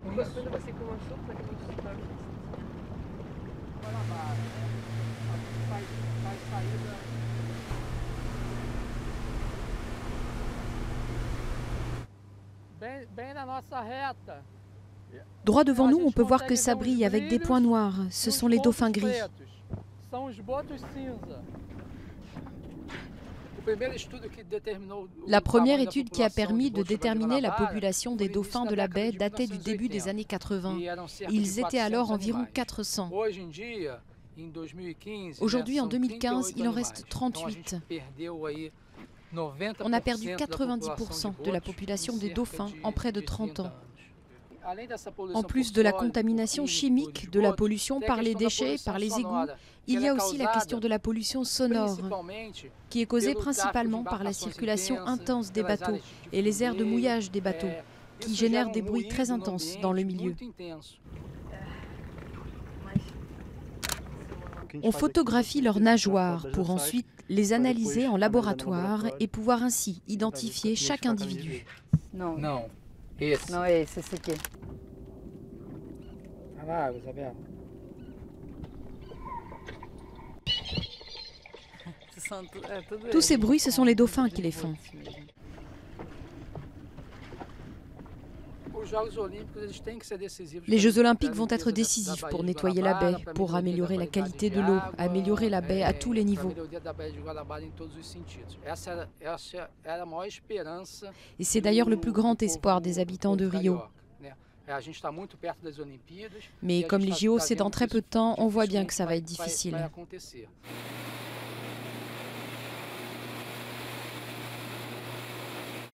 Quando você começou, foi muito história. Droit devant nous, on peut voir que ça brille avec des points noirs. Ce sont les dauphins gris. La première étude qui a permis de déterminer la population des dauphins de la baie datait du début des années 80. Ils étaient alors environ 400. Aujourd'hui, en 2015, il en reste 38. On a perdu 90% de la population des dauphins en près de 30 ans. En plus de la contamination chimique, de la pollution par les déchets, par les égouts, il y a aussi la question de la pollution sonore, qui est causée principalement par la circulation intense des bateaux et les aires de mouillage des bateaux, qui génèrent des bruits très intenses dans le milieu. On photographie leurs nageoires pour ensuite les analyser en laboratoire et pouvoir ainsi identifier chaque individu. Non. Não, Non, esse aqui. a lá, Isabela. Tous ces bruits, ce sont les dauphins qui les font. Les Jeux Olympiques vont être décisifs pour nettoyer la baie, pour améliorer la qualité de l'eau, améliorer la baie à tous les niveaux. Et c'est d'ailleurs le plus grand espoir des habitants de Rio. Mais comme les JO, c'est dans très peu de temps, on voit bien que ça va être difficile.